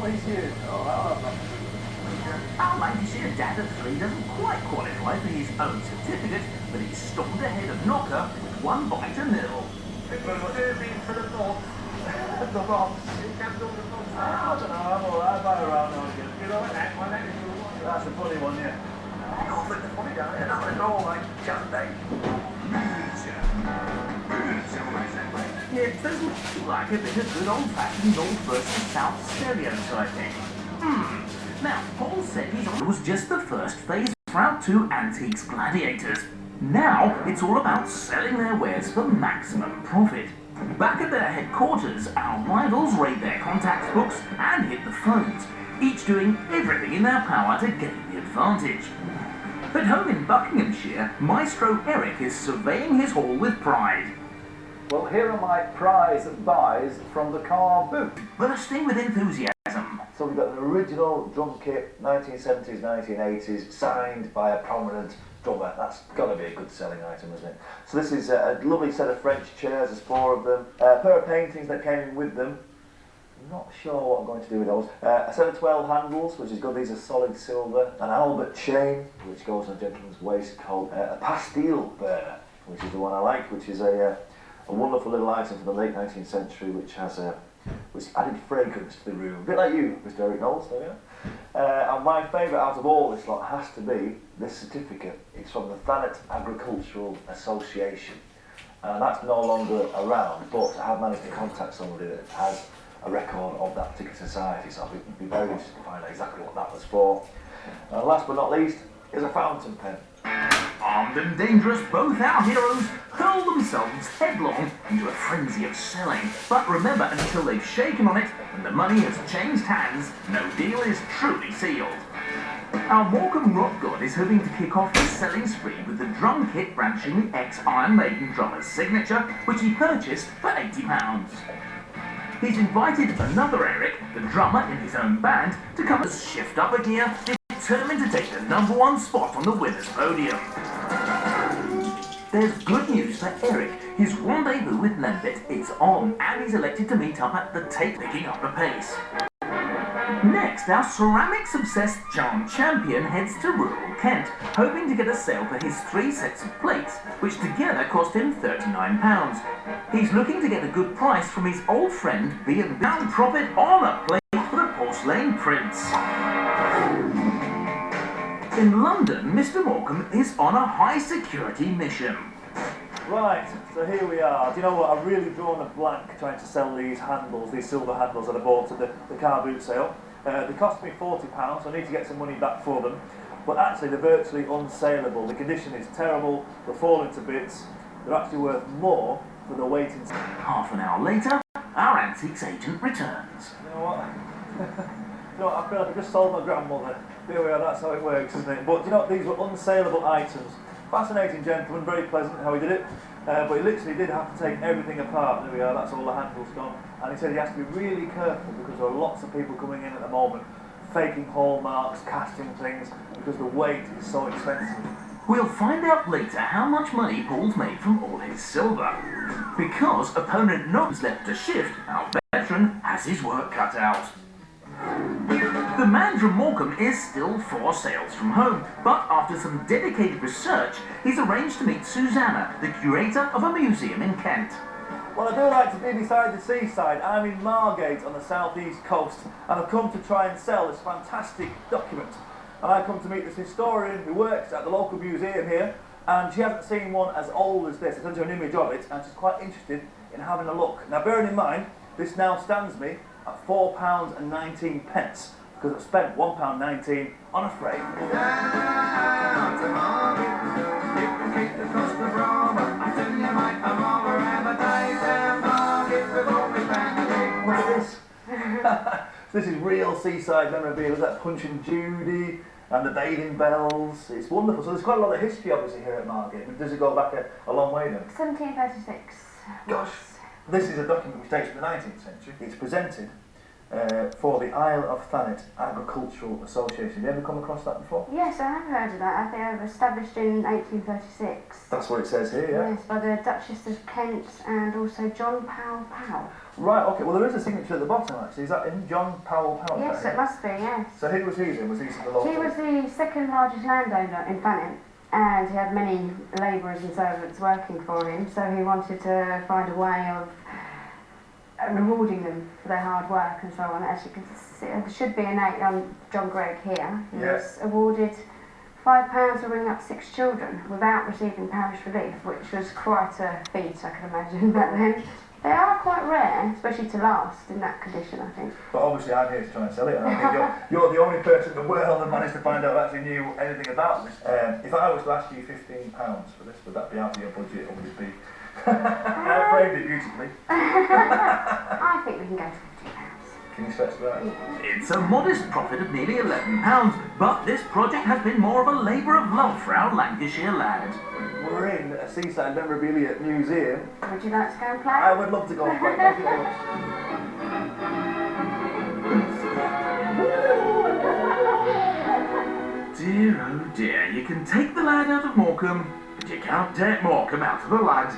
least you. Oh, Our Lancashire dad at 3 doesn't quite qualify for his own certificate, but he's stormed ahead of Knocker with 1 bite to nil. it was serving for the thought. The box. You can't do the thought. I don't know, I'm alright by around now again. You know what that one? That's a funny one, yeah. Oh, but the funny guy, another goal like just day. Yeah, it doesn't feel like a bit of good old-fashioned North versus South stereotyping. Now, Paul said his was just the first phase for our 2 antiques gladiators. Now, it's all about selling their wares for maximum profit. Back at their headquarters, our rivals raid their contacts books and hit the phones, each doing everything in their power to gain the advantage. At home in Buckinghamshire, Maestro Eric is surveying his haul with pride. Well, here are my prize buys from the car boot. Bursting with enthusiasm. So we've got an original drum kit, 1970s, 1980s, signed by a prominent drummer. That's got to be a good selling item, isn't it? So this is a lovely set of French chairs, there's 4 of them. A pair of paintings that came in with them. Not sure what I'm going to do with those. A set of 12 handles, which is good. These are solid silver. An Albert chain, which goes on a gentleman's waistcoat. A pastille burner, which is the one I like, which is a wonderful little item from the late 19th century, which has which added fragrance to the room. A bit like you, Mr. Eric Knowles, there we are. And my favourite out of all this lot has to be this certificate. It's from the Thanet Agricultural Association. And that's no longer around, but I have managed to contact somebody that has a record of that particular society, so I'd be very interested to find out exactly what that was for. And last but not least is a fountain pen. Armed and dangerous, both our heroes hurl themselves headlong into a frenzy of selling. But remember, until they've shaken on it and the money has changed hands, no deal is truly sealed. Our Morecambe rock god is hoping to kick off his selling spree with the drum kit branching the ex-Iron Maiden drummer's signature, which he purchased for £80. He's invited another Eric, the drummer in his own band, to come and shift up a gear, determined to take the #1 spot on the winner's podium. There's good news for Eric. His rendezvous with Lembit is on, and he's elected to meet up at the tape, picking up the pace. Next, our ceramics-obsessed John Champion heads to rural Kent, hoping to get a sale for his 3 sets of plates, which together cost him £39. He's looking to get a good price from his old friend B&B profit on a plate for the porcelain prince. In London, Mr. Morecambe is on a high-security mission. Right, so here we are. Do you know what? I've really drawn a blank trying to sell these handles, these silver handles that I bought at the car boot sale. They cost me £40, so I need to get some money back for them. But actually, they're virtually unsaleable. The condition is terrible, they're falling to bits. They're actually worth more for the waiting. Half an hour later, our antiques agent returns. You know what? You know what? I feel like I just sold my grandmother. Here we are, that's how it works, isn't it? But you know what? These were unsaleable items. Fascinating gentleman, very pleasant how he did it, but he literally did have to take everything apart. There we are, that's all the handles gone. And he said he has to be really careful because there are lots of people coming in at the moment, faking hallmarks, casting things, because the weight is so expensive. We'll find out later how much money Paul's made from all his silver. Because opponent Nob's left to shift, our veteran has his work cut out. The man from Morecambe is still 4 sales from home, but after some dedicated research, he's arranged to meet Susanna, the curator of a museum in Kent. Well, I do like to be beside the seaside. I'm in Margate on the southeast coast, and I've come to try and sell this fantastic document. And I come to meet this historian who works at the local museum here, and she hasn't seen one as old as this. I sent her an image of it, and she's quite interested in having a look. Now, bearing in mind, this now stands me at £4.19, because I've spent £1.19 on a frame. Look at this. This is real seaside memorabilia. There's that Punch and Judy and the bathing bells. It's wonderful. So there's quite a lot of history obviously here at Margate. Does it go back a long way then? 1736. Gosh. This is a document which dates from the 19th century. It's presented for the Isle of Thanet Agricultural Association. Have you ever come across that before? Yes, I have heard of that. I think it was established in 1836. That's what it says here, yeah? Yes, by the Duchess of Kent and also John Powell Powell. Right, okay, well there is a signature at the bottom actually. Is that in John Powell Powell? Yes, it must be, yes. So who was he then? Was he the local? He was the second largest landowner in Thanet, and he had many labourers and servants working for him, so he wanted to find a way of rewarding them for their hard work and so on. As you can see, there should be a note on John Gregg here. He was awarded £5 to bring up 6 children without receiving parish relief, which was quite a feat, I can imagine, back then. They are quite rare, especially to last in that condition, I think. But obviously I'm here to try and sell it, and I think you're the only person in the world that managed to find out that actually knew anything about this. If I was to ask you £15 for this, would that be out of your budget, or would it be... I framed it beautifully. I think we can go for £50. Can you stretch that? It's a modest profit of nearly £11, but this project has been more of a labour of love for our Lancashire lad. We're in a seaside memorabilia museum. Would you like to go and play? I would love to go and play. Thank you very much. Dear, oh dear, you can take the lad out of Morecambe, but you can't take Morecambe out of the lad.